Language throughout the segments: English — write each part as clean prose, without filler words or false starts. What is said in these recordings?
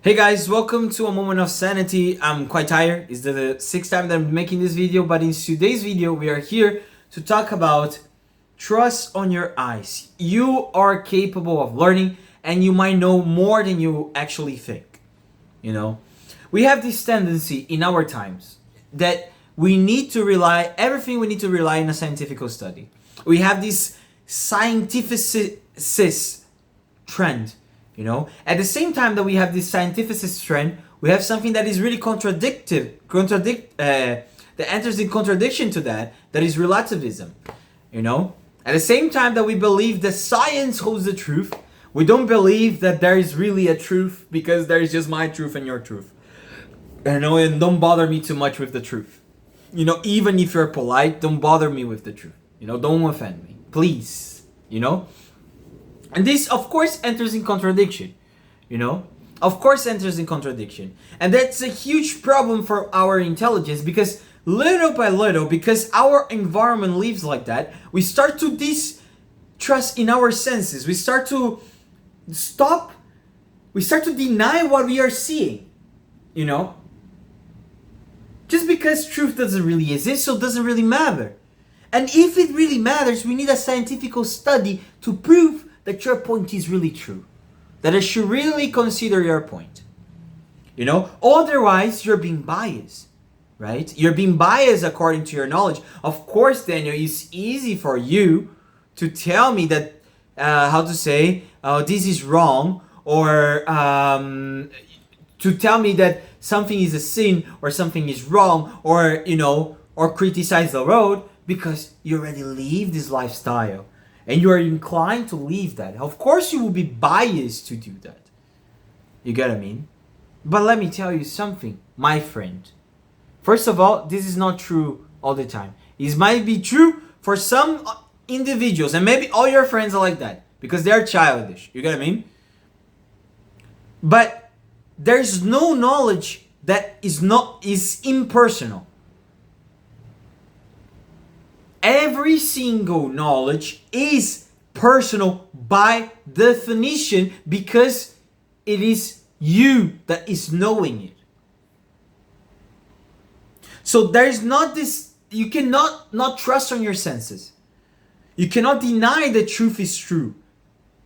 Hey guys, welcome to a moment of sanity. I'm quite tired. It's the sixth time that I'm making this video, but in today's video we are here to talk about trust on your eyes. You are capable of learning and you might know more than you actually think. We have this tendency in our times that we need to rely in a scientific study. We have this scientificist trend. At the same time that we have this scientificist trend, we have something that is really that enters in contradiction to that is relativism. At the same time that we believe that science holds the truth, we don't believe that there is really a truth because there is just my truth and your truth. And don't bother me too much with the truth. Even if you're polite, don't bother me with the truth. Don't offend me, please. And this, of course, enters in contradiction. Of course enters in contradiction. And that's a huge problem for our intelligence because little by little, because our environment lives like that, we start to distrust in our senses. We start to deny what we are seeing. Just because truth doesn't really exist, so it doesn't really matter. And if it really matters, we need a scientific study to prove that your point is really true. That I should really consider your point. Otherwise you're being biased, right? You're being biased according to your knowledge. Of course, Daniel, it's easy for you to tell me that, this is wrong, or to tell me that something is a sin or something is wrong, or criticize the road because you already live this lifestyle. And you are inclined to leave that. Of course you will be biased to do that. You get what I mean? But let me tell you something, my friend. First of all, this is not true all the time. It might be true for some individuals, and maybe all your friends are like that because they're childish. You get what I mean? But there's no knowledge that is impersonal. Every single knowledge is personal by definition because it is you that is knowing it. So there's not this, you cannot not trust on your senses. You cannot deny that truth is true.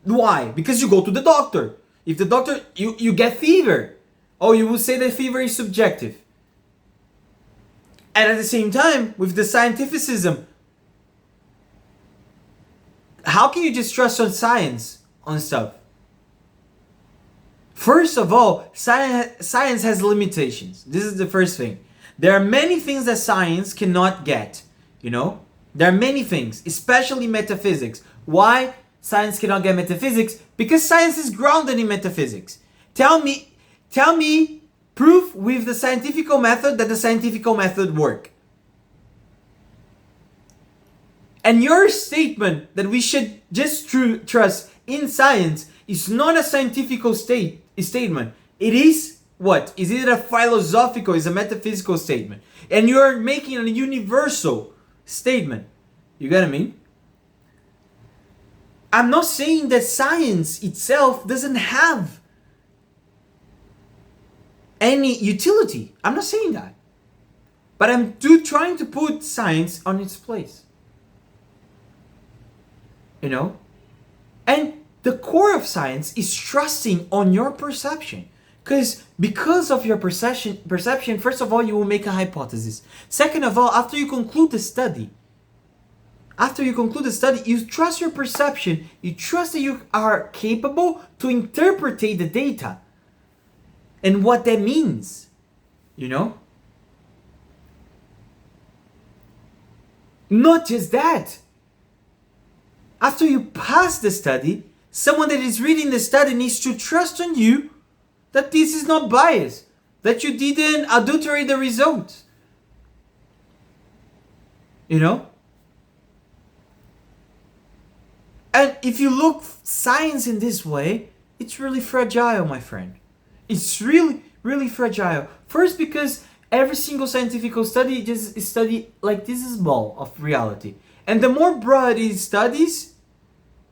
Why? Because you go to the doctor. If the doctor, you get fever. Oh, you will say that fever is subjective. And at the same time, with the scientificism, how can you just trust on science on stuff? First of all, science has limitations. This is the first thing. There are many things that science cannot get. There are many things, especially metaphysics. Why science cannot get metaphysics? Because science is grounded in metaphysics. Tell me, proof with the scientific method that the scientific method work. And your statement that we should just trust in science is not a scientific statement. It is what? Is it a philosophical, is a metaphysical statement? And you are making a universal statement. You get what I mean? I'm not saying that science itself doesn't have any utility. I'm not saying that. But I'm trying to put science on its place. And the core of science is trusting on your perception. Because of your perception, first of all, you will make a hypothesis. Second of all, after you conclude the study, you trust your perception. You trust that you are capable to interpret the data and what that means. Not just that. After you pass the study, someone that is reading the study needs to trust on you that this is not biased, that you didn't adulterate the results. And if you look science in this way, it's really fragile, my friend. It's really, really fragile. First, because every single scientific study just study like this is ball of reality. And the more broad it studies,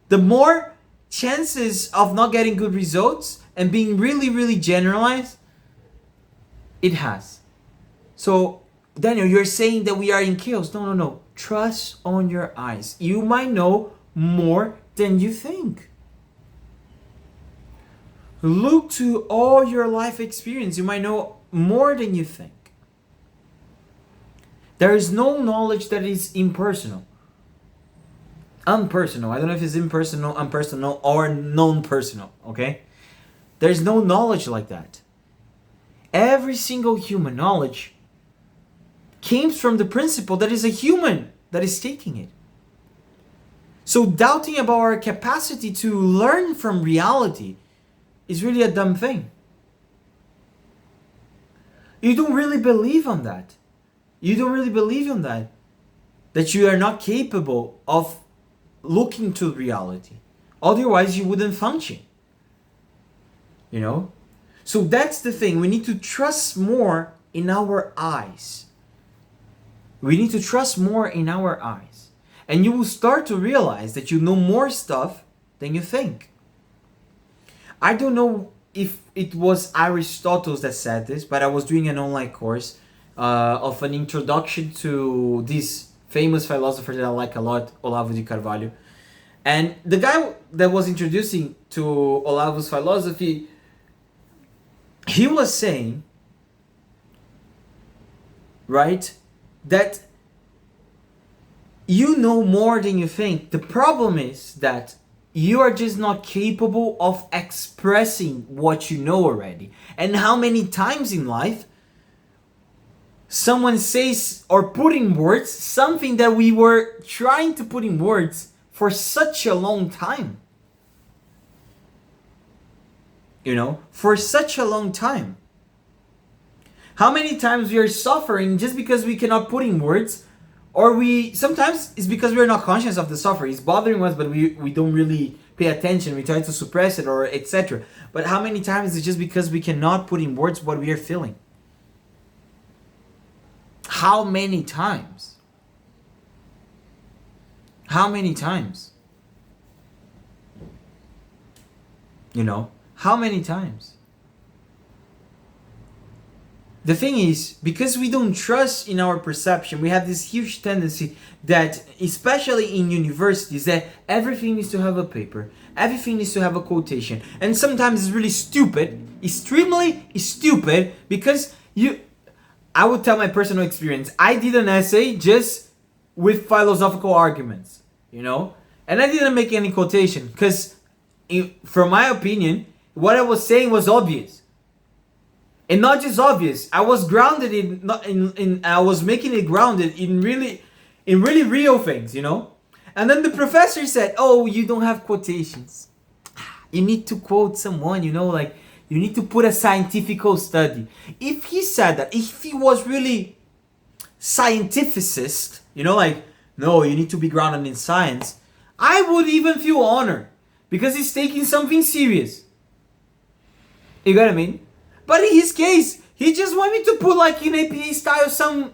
the more chances of not getting good results, and being really, really generalized, it has. So, Daniel, you're saying that we are in chaos. No, no, no. Trust on your eyes. You might know more than you think. Look to all your life experience. You might know more than you think. There is no knowledge that is impersonal. Unpersonal. I don't know if it's impersonal, unpersonal, or non-personal. Okay? There's no knowledge like that. Every single human knowledge came from the principle that is a human that is taking it. So doubting about our capacity to learn from reality is really a dumb thing. You don't really believe on that. You don't really believe on that. That you are not capable of looking to reality. Otherwise, you wouldn't function. You know? So that's the thing. We need to trust more in our eyes. We need to trust more in our eyes. And you will start to realize that you know more stuff than you think. I don't know if it was Aristotle that said this, but I was doing an online course of an introduction to this famous philosopher that I like a lot, Olavo de Carvalho. And the guy that was introducing to Olavo's philosophy, he was saying, right, that you know more than you think. The problem is that you are just not capable of expressing what you know already. And how many times in life someone says or put in words something that we were trying to put in words for such a long time. You know, for such a long time. How many times we are suffering just because we cannot put in words, or sometimes it's because we are not conscious of the suffering. It's bothering us, but we don't really pay attention. We try to suppress it or etc. But how many times it's just because we cannot put in words what we are feeling? How many times? How many times? You know, how many times? The thing is, because we don't trust in our perception, we have this huge tendency that, especially in universities, that everything needs to have a paper, everything needs to have a quotation, and sometimes it's really stupid, extremely stupid, because I would tell my personal experience. I did an essay just with philosophical arguments, you know, and I didn't make any quotation because, from my opinion, what I was saying was obvious. And not just obvious. I was grounded in I was making it grounded in really real things, you know? And then the professor said, "Oh, you don't have quotations. You need to quote someone, you know, like you need to put a scientific study." If he said that, if he was really scientificist, you know, like, no, you need to be grounded in science, I would even feel honored because he's taking something serious. You get what I mean? But in his case, he just wanted me to put like in APA style some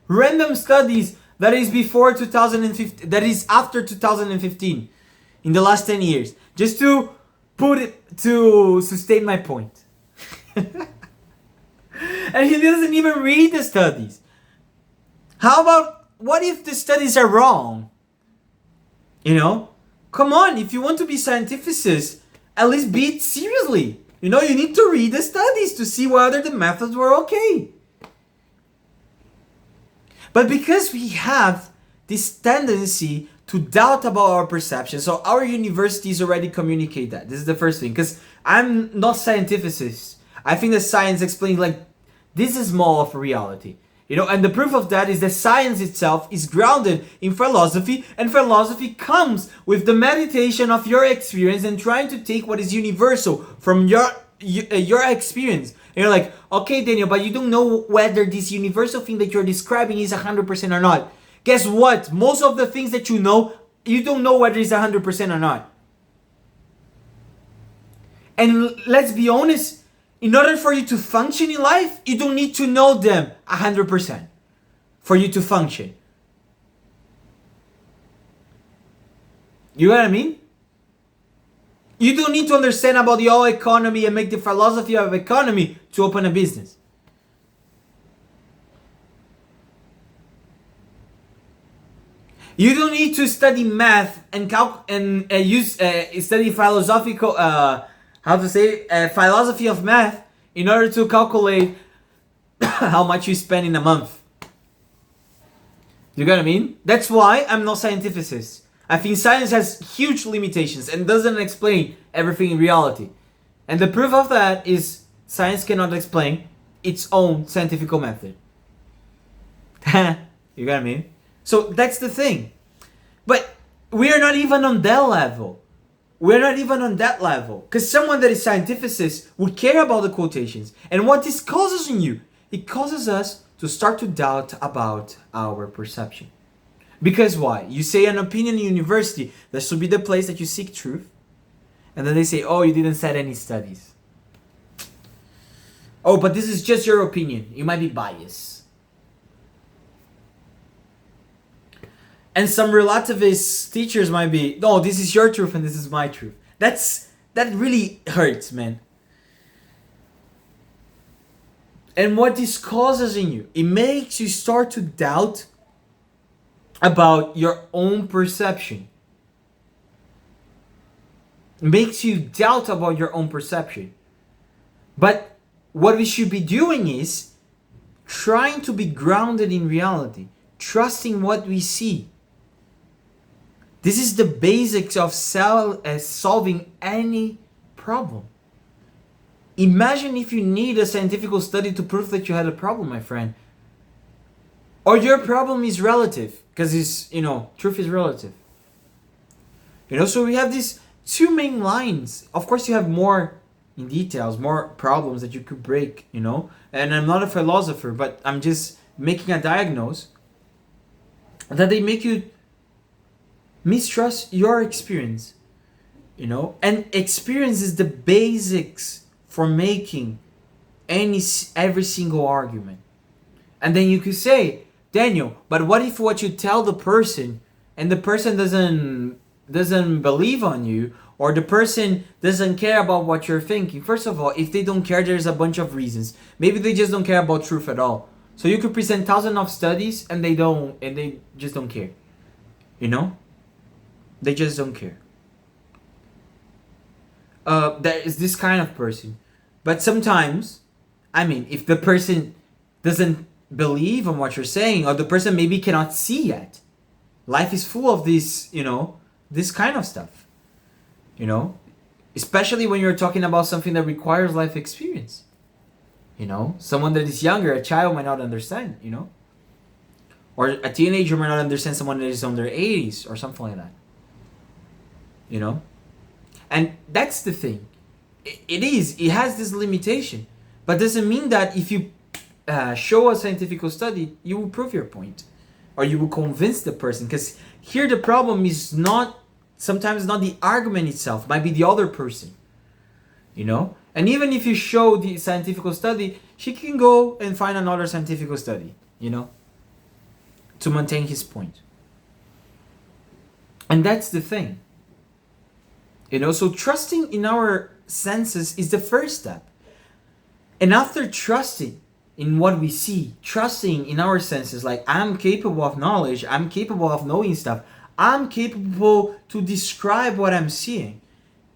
random studies that is before 2015, that is after 2015, in the last 10 years, just to put it to sustain my point. And he doesn't even read the studies. How about, what if the studies are wrong? You know? Come on, if you want to be scientificist, at least be it seriously. You know, you need to read the studies to see whether the methods were okay. But because we have this tendency to doubt about our perception, so our universities already communicate that. This is the first thing. Because I'm not scientificist. I think that science explains like, this is more of a reality. You know, and the proof of that is that science itself is grounded in philosophy, and philosophy comes with the meditation of your experience and trying to take what is universal from your experience. And you're like, okay, Daniel, but you don't know whether this universal thing that you're describing is 100% or not. Guess what? Most of the things that you know, you don't know whether it's 100% or not. And let's be honest, in order for you to function in life, you don't need to know them 100% for you to function. You know what I mean? You don't need to understand about the whole economy and make the philosophy of economy to open a business. You don't need to study math and study philosophical philosophy of math in order to calculate how much you spend in a month. You get what I mean? That's why I'm not scientificist. I think science has huge limitations and doesn't explain everything in reality. And the proof of that is science cannot explain its own scientific method. You get what I mean? So that's the thing. But we're not even on that level. We're not even on that level. Because someone that is scientificist would care about the quotations. And what this causes in you, it causes us to start to doubt about our perception. Because why? You say an opinion in university, that should be the place that you seek truth. And then they say, oh, you didn't set any studies. Oh, but this is just your opinion. You might be biased. And some relativist teachers might be, no, this is your truth and this is my truth. That really hurts, man. And what this causes in you, it makes you start to doubt about your own perception. It makes you doubt about your own perception. But what we should be doing is trying to be grounded in reality, trusting what we see. This is the basics of solving any problem. Imagine if you need a scientific study to prove that you had a problem, my friend. Or your problem is relative, because truth is relative. So we have these two main lines. Of course, you have more in details, more problems that you could break, And I'm not a philosopher, but I'm just making a diagnose that they make you mistrust your experience, and experience is the basics for making every single argument. And then you could say, Daniel, but what if what you tell the person and the person doesn't believe on you, or the person doesn't care about what you're thinking? First of all, if they don't care, there's a bunch of reasons. Maybe they just don't care about truth at all. So you could present thousands of studies and they just don't care. They just don't care. There is this kind of person. But sometimes, if the person doesn't believe on what you're saying, or the person maybe cannot see yet, life is full of this, this kind of stuff. Especially when you're talking about something that requires life experience. Someone that is younger, a child might not understand, Or a teenager might not understand someone that is on their 80s or something like that. And that's the thing. It has this limitation, but doesn't mean that if you show a scientific study, you will prove your point, or you will convince the person. Because here the problem is sometimes not the argument itself, it might be the other person, And even if you show the scientific study, she can go and find another scientific study, to maintain his point. And that's the thing. So trusting in our senses is the first step. And after trusting in what we see, trusting in our senses, like I'm capable of knowledge, I'm capable of knowing stuff, I'm capable to describe what I'm seeing,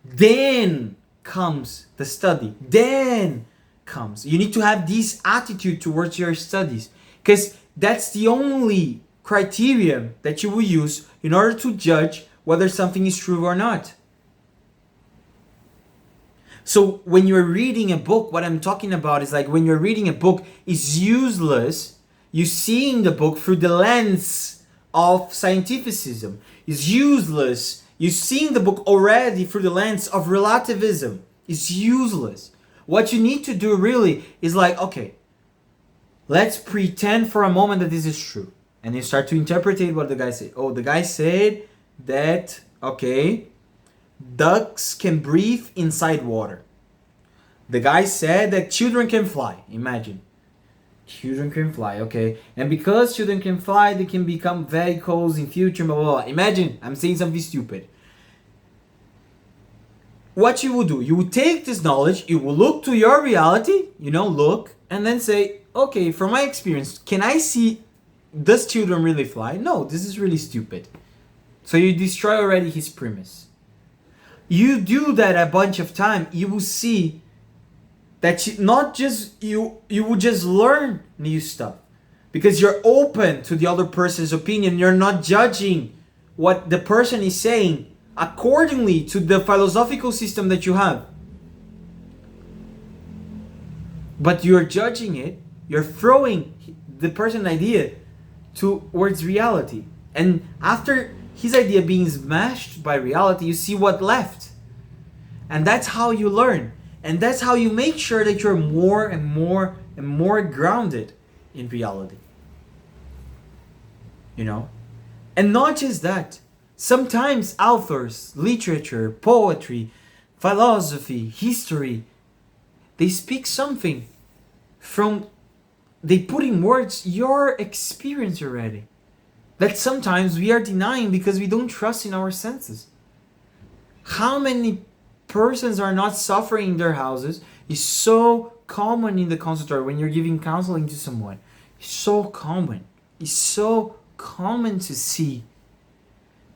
then comes the study. You need to have this attitude towards your studies, because that's the only criterion that you will use in order to judge whether something is true or not. So when you're reading a book, what I'm talking about is like when you're reading a book, it's useless you seeing the book through the lens of scientificism. It's useless you seeing the book already through the lens of relativism. It's useless. What you need to do really is like, okay, let's pretend for a moment that this is true. And you start to interpret what the guy said. Oh, the guy said that, okay, ducks can breathe inside water. The guy said that children can fly. Imagine. Children can fly, okay. And because children can fly, they can become vehicles in future, blah, blah, blah. Imagine, I'm saying something stupid. what you will do, you will take this knowledge, you will look to your reality, look, and then say, okay, from my experience, can I see, does children really fly? No, this is really stupid. So you destroy already his premise. You do that a bunch of time, you will see that you will just learn new stuff. Because you're open to the other person's opinion. You're not judging what the person is saying accordingly to the philosophical system that you have. But you're judging it. You're throwing the person's idea towards reality. And after his idea being smashed by reality, you see what left. And that's how you learn. And that's how you make sure that you're more and more and more grounded in reality. And not just that. Sometimes authors, literature, poetry, philosophy, history, they speak something they put in words your experience already. That sometimes we are denying because we don't trust in our senses. How many persons are not suffering in their houses is so common in the consultory when you're giving counseling to someone. It's so common. It's so common to see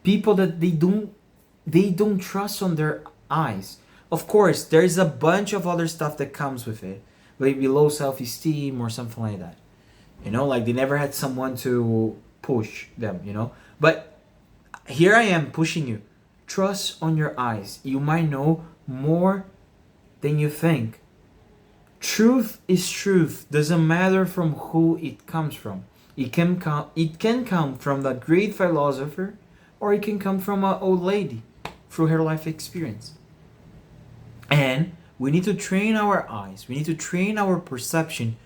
people that they don't trust on their eyes. Of course, there's a bunch of other stuff that comes with it, maybe low self-esteem or something like that. Like they never had someone to push them. But here I am pushing you. Trust on your eyes. You might know more than you think. Truth is truth. Doesn't matter from who it comes from. It can come from that great philosopher, or it can come from an old lady through her life experience. And we need to train our eyes. We need to train our perception,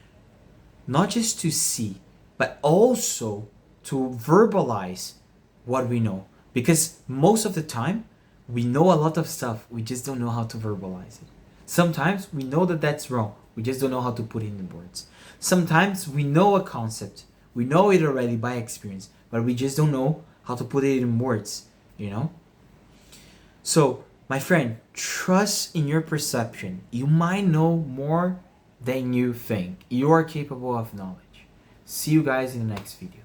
not just to see, but also to verbalize what we know. Because most of the time, we know a lot of stuff. We just don't know how to verbalize it. Sometimes we know that that's wrong. We just don't know how to put it in words. Sometimes we know a concept. We know it already by experience, but we just don't know how to put it in words, So, my friend, trust in your perception. You might know more than you think. You are capable of knowledge. See you guys in the next video.